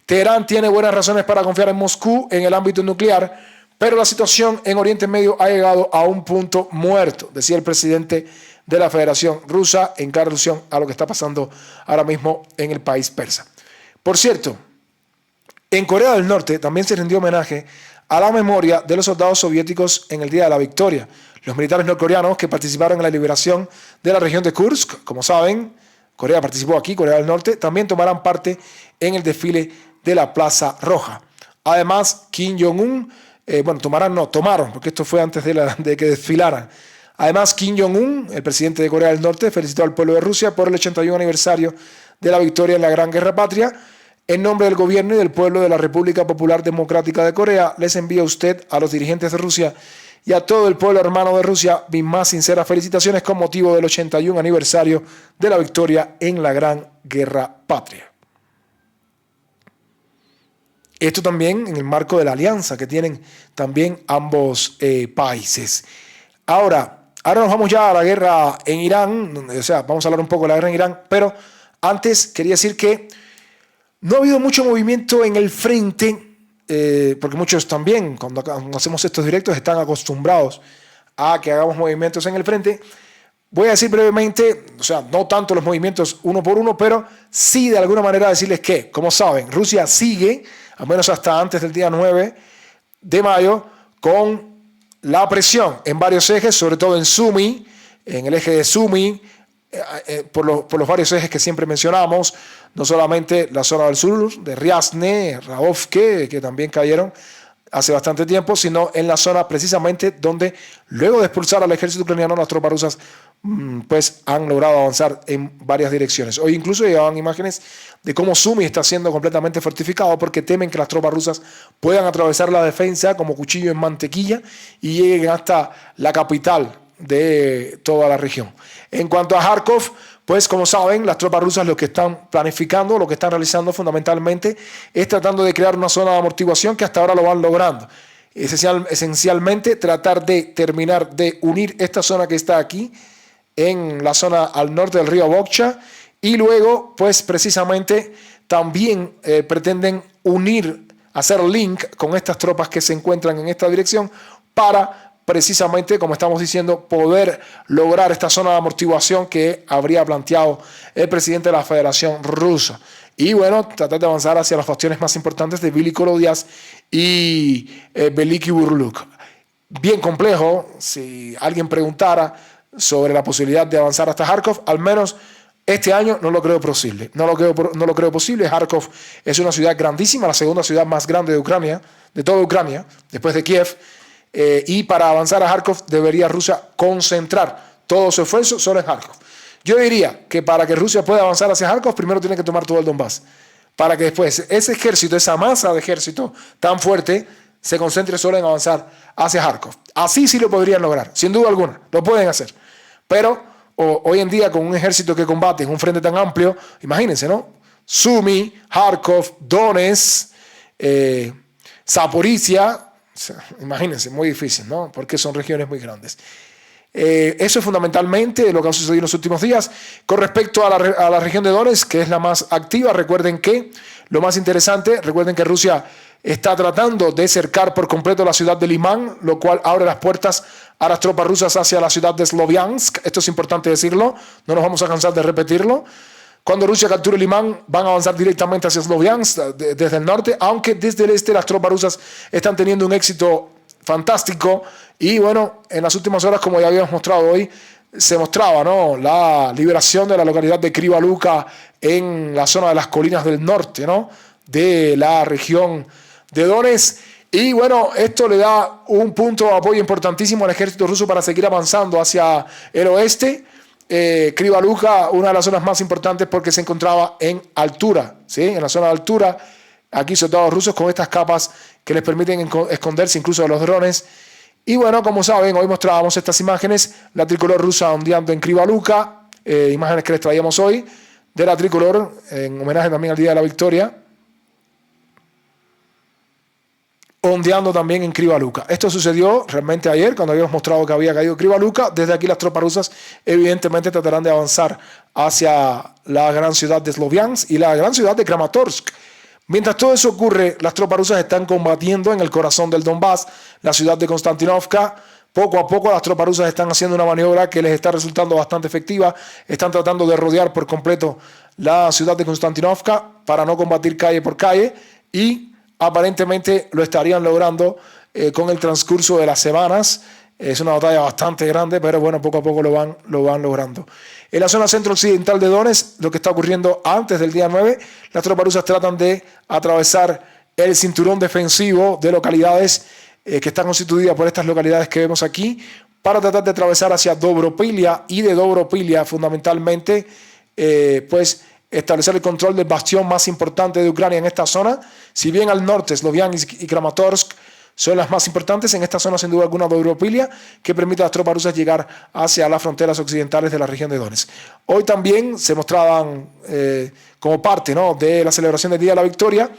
Teherán tiene buenas razones para confiar en Moscú en el ámbito nuclear, pero la situación en Oriente Medio ha llegado a un punto muerto, decía el presidente de la Federación Rusa en clara alusión a lo que está pasando ahora mismo en el país persa. Por cierto, en Corea del Norte también se rindió homenaje a la memoria de los soldados soviéticos en el Día de la Victoria. Los militares norcoreanos que participaron en la liberación de la región de Kursk, como saben, Corea participó aquí, Corea del Norte, también tomarán parte en el desfile de la Plaza Roja. Además, Kim Jong-un, tomaron, porque esto fue antes de que desfilaran. Además, Kim Jong-un, el presidente de Corea del Norte, felicitó al pueblo de Rusia por el 81 aniversario de la victoria en la Gran Guerra Patria. En nombre del gobierno y del pueblo de la República Popular Democrática de Corea, les envía a usted, a los dirigentes de Rusia y a todo el pueblo hermano de Rusia mis más sinceras felicitaciones con motivo del 81 aniversario de la victoria en la Gran Guerra Patria. Esto también en el marco de la alianza que tienen también ambos países. Ahora nos vamos ya a la guerra en Irán, o sea, vamos a hablar un poco de la guerra en Irán, pero antes quería decir que no ha habido mucho movimiento en el frente, porque muchos también, cuando hacemos estos directos, están acostumbrados a que hagamos movimientos en el frente. Voy a decir brevemente, o sea, no tanto los movimientos uno por uno, pero sí de alguna manera decirles que, como saben, Rusia sigue, al menos hasta antes del día 9 de mayo, con la presión en varios ejes, sobre todo en Sumy, en el eje de Sumy, por los varios ejes que siempre mencionamos, no solamente la zona del sur, de Ryazne, Rahovke, que también cayeron hace bastante tiempo, sino en la zona precisamente donde luego de expulsar al ejército ucraniano, las tropas rusas pues han logrado avanzar en varias direcciones. Hoy incluso llegaban imágenes de cómo Sumy está siendo completamente fortificado porque temen que las tropas rusas puedan atravesar la defensa como cuchillo en mantequilla y lleguen hasta la capital de toda la región. En cuanto a Kharkov, pues como saben, las tropas rusas lo que están planificando, lo que están realizando fundamentalmente es tratando de crear una zona de amortiguación que hasta ahora lo van logrando. Esencialmente tratar de terminar de unir esta zona que está aquí en la zona al norte del río Vovcha y luego pues precisamente también pretenden hacer link con estas tropas que se encuentran en esta dirección para precisamente, como estamos diciendo, poder lograr esta zona de amortiguación que habría planteado el presidente de la Federación Rusa. Y bueno, tratar de avanzar hacia las bastiones más importantes de Vili Kolodias y Veliki Burluk. Bien complejo, si alguien preguntara sobre la posibilidad de avanzar hasta Kharkov, al menos este año no lo creo posible. No lo creo posible. Kharkov es una ciudad grandísima, la segunda ciudad más grande de Ucrania, de toda Ucrania, después de Kiev. Y para avanzar a Kharkov debería Rusia concentrar todo su esfuerzo solo en Kharkov. Yo diría que para que Rusia pueda avanzar hacia Kharkov, primero tiene que tomar todo el Donbass, para que después ese ejército, esa masa de ejército tan fuerte, se concentre solo en avanzar hacia Kharkov. Así sí lo podrían lograr, sin duda alguna, lo pueden hacer. Pero hoy en día, con un ejército que combate en un frente tan amplio, imagínense, ¿no? Sumy, Kharkov, Donetsk, Zaporizhia. O sea, imagínense, muy difícil, ¿no? Porque son regiones muy grandes. Eso es fundamentalmente lo que ha sucedido en los últimos días. Con respecto a la región de Donetsk, que es la más activa, recuerden que Rusia está tratando de cercar por completo la ciudad de Limán, lo cual abre las puertas a las tropas rusas hacia la ciudad de Sloviansk. Esto es importante decirlo, no nos vamos a cansar de repetirlo. Cuando Rusia capture Limán, van a avanzar directamente hacia Sloviansk desde el norte, aunque desde el este las tropas rusas están teniendo un éxito fantástico. Y bueno, en las últimas horas, como ya habíamos mostrado hoy, se mostraba, ¿no?, la liberación de la localidad de Kryvya Luka en la zona de las colinas del norte, ¿no?, de la región de Donetsk. Y bueno, esto le da un punto de apoyo importantísimo al ejército ruso para seguir avanzando hacia el oeste. Kryvya Luka, una de las zonas más importantes porque se encontraba en altura, ¿sí? En la zona de altura, aquí soldados rusos con estas capas que les permiten esconderse incluso de los drones. Y bueno, como saben, hoy mostrábamos estas imágenes, la tricolor rusa ondeando en Kryvya Luka, imágenes que les traíamos hoy de la tricolor, en homenaje también al Día de la Victoria, ondeando también en Kryvya Luka. Esto sucedió realmente ayer, cuando habíamos mostrado que había caído Kryvya Luka. Desde aquí las tropas rusas evidentemente tratarán de avanzar hacia la gran ciudad de Sloviansk y la gran ciudad de Kramatorsk. Mientras todo eso ocurre, las tropas rusas están combatiendo en el corazón del Donbass, la ciudad de Konstantinovka. Poco a poco las tropas rusas están haciendo una maniobra que les está resultando bastante efectiva. Están tratando de rodear por completo la ciudad de Konstantinovka para no combatir calle por calle, y aparentemente lo estarían logrando con el transcurso de las semanas. Es una batalla bastante grande, pero bueno, poco a poco lo van logrando. En la zona centro-occidental de Donetsk, lo que está ocurriendo antes del día 9, las tropas rusas tratan de atravesar el cinturón defensivo de localidades que están constituidas por estas localidades que vemos aquí, para tratar de atravesar hacia Dobropilia, y de Dobropilia fundamentalmente pues establecer el control del bastión más importante de Ucrania en esta zona. Si bien al norte Sloviansk y Kramatorsk son las más importantes, en esta zona sin duda alguna Dobropilia, que permite a las tropas rusas llegar hacia las fronteras occidentales de la región de Donetsk. Hoy también se mostraban como parte, ¿no?, de la celebración del Día de la Victoria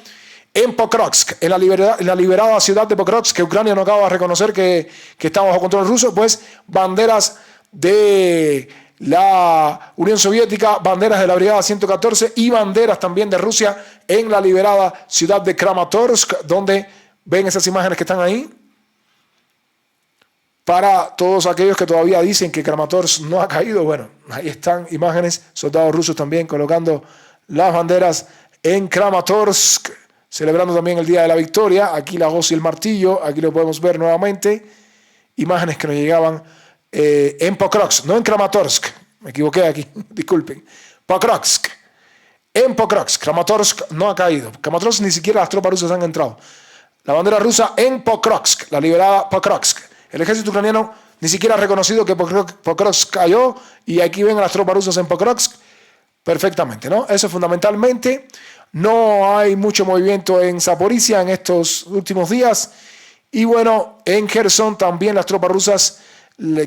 en Pokrovsk, en la liberada ciudad de Pokrovsk, que Ucrania no acaba de reconocer que está bajo control ruso, pues banderas de la Unión Soviética, banderas de la Brigada 114 y banderas también de Rusia en la liberada ciudad de Kramatorsk, donde ven esas imágenes que están ahí. Para todos aquellos que todavía dicen que Kramatorsk no ha caído, bueno, ahí están imágenes, soldados rusos también colocando las banderas en Kramatorsk, celebrando también el Día de la Victoria. Aquí la hoz y el martillo, aquí lo podemos ver nuevamente. Imágenes que nos llegaban en Pokrovsk, no en Kramatorsk, me equivoqué aquí, disculpen. Pokrovsk, en Pokrovsk. Kramatorsk no ha caído. Kramatorsk ni siquiera las tropas rusas han entrado. La bandera rusa en Pokrovsk, la liberada Pokrovsk. El ejército ucraniano ni siquiera ha reconocido que Pokrovsk cayó, y aquí ven a las tropas rusas en Pokrovsk perfectamente, ¿no? Eso fundamentalmente. No hay mucho movimiento en Zaporizhia en estos últimos días. Y bueno, en Kherson también las tropas rusas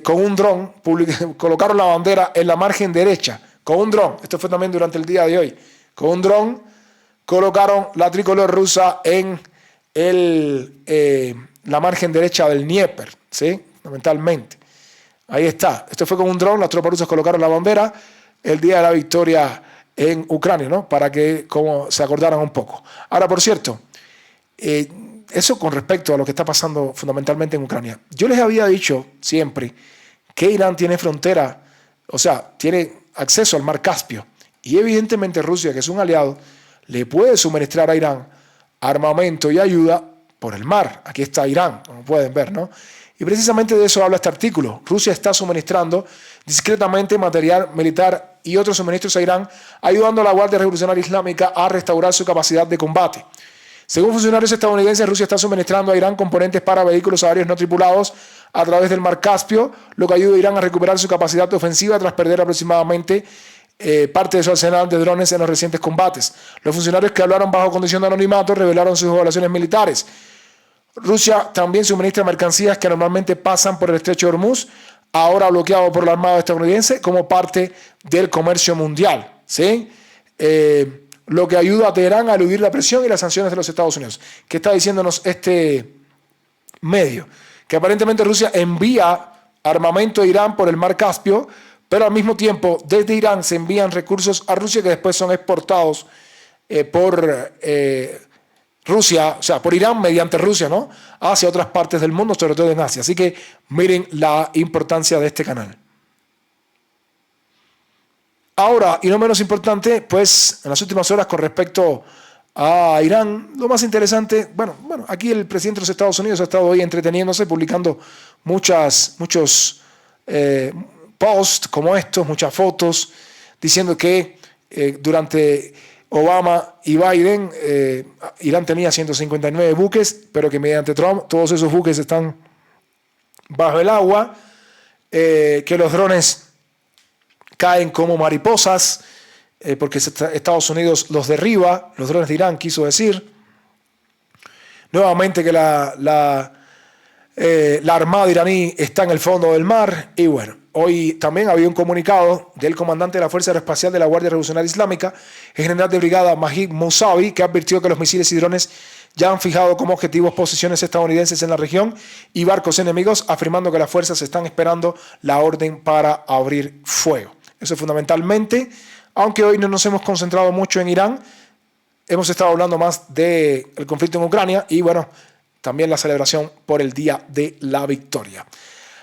con un dron colocaron la bandera en la margen derecha. Con un dron, esto fue también durante el día de hoy. Con un dron colocaron la tricolor rusa en la margen derecha del Dnieper, ¿sí? Fundamentalmente. Ahí está. Esto fue con un dron, las tropas rusas colocaron la bandera el Día de la Victoria en Ucrania, ¿no?, para que como se acordaran un poco. Ahora, por cierto, este eso con respecto a lo que está pasando fundamentalmente en Ucrania. Yo les había dicho siempre que Irán tiene frontera, o sea, tiene acceso al mar Caspio. Y evidentemente Rusia, que es un aliado, le puede suministrar a Irán armamento y ayuda por el mar. Aquí está Irán, como pueden ver, ¿no? Y precisamente de eso habla este artículo. Rusia está suministrando discretamente material militar y otros suministros a Irán, ayudando a la Guardia Revolucionaria Islámica a restaurar su capacidad de combate. Según funcionarios estadounidenses, Rusia está suministrando a Irán componentes para vehículos aéreos no tripulados a través del mar Caspio, lo que ayuda a Irán a recuperar su capacidad ofensiva tras perder aproximadamente parte de su arsenal de drones en los recientes combates. Los funcionarios que hablaron bajo condición de anonimato revelaron sus evaluaciones militares. Rusia también suministra mercancías que normalmente pasan por el estrecho de Hormuz, ahora bloqueado por la Armada estadounidense, como parte del comercio mundial, ¿sí? Lo que ayuda a Teherán a eludir la presión y las sanciones de los Estados Unidos. ¿Qué está diciéndonos este medio? Que aparentemente Rusia envía armamento a Irán por el mar Caspio, pero al mismo tiempo desde Irán se envían recursos a Rusia que después son exportados por Rusia, o sea, por Irán mediante Rusia, ¿no? Hacia otras partes del mundo, sobre todo en Asia. Así que miren la importancia de este canal. Ahora, y no menos importante, pues en las últimas horas con respecto a Irán, lo más interesante, bueno, aquí el presidente de los Estados Unidos ha estado hoy entreteniéndose, publicando muchos posts como estos, muchas fotos, diciendo que durante Obama y Biden, Irán tenía 159 buques, pero que mediante Trump todos esos buques están bajo el agua, que los drones caen como mariposas, porque Estados Unidos los derriba, los drones de Irán, quiso decir. Nuevamente que la Armada iraní está en el fondo del mar. Y bueno, hoy también había un comunicado del comandante de la Fuerza Aeroespacial de la Guardia Revolucionaria Islámica, el general de brigada Majid Mousavi, que advirtió que los misiles y drones ya han fijado como objetivos posiciones estadounidenses en la región y barcos enemigos, afirmando que las fuerzas están esperando la orden para abrir fuego. Eso fundamentalmente, aunque hoy no nos hemos concentrado mucho en Irán, hemos estado hablando más del conflicto en Ucrania y bueno, también la celebración por el Día de la Victoria.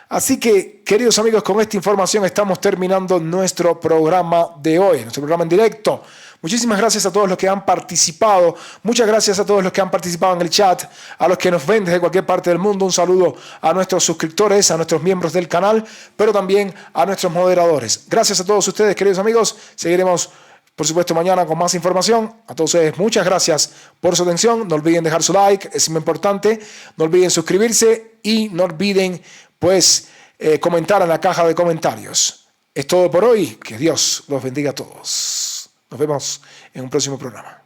Así que, queridos amigos, con esta información estamos terminando nuestro programa de hoy, nuestro programa en directo. Muchísimas gracias a todos los que han participado. Muchas gracias a todos los que han participado en el chat, a los que nos ven desde cualquier parte del mundo. Un saludo a nuestros suscriptores, a nuestros miembros del canal, pero también a nuestros moderadores. Gracias a todos ustedes, queridos amigos. Seguiremos, por supuesto, mañana con más información. A todos ustedes, muchas gracias por su atención. No olviden dejar su like, es muy importante. No olviden suscribirse y no olviden, pues, comentar en la caja de comentarios. Es todo por hoy. Que Dios los bendiga a todos. Nos vemos en un próximo programa.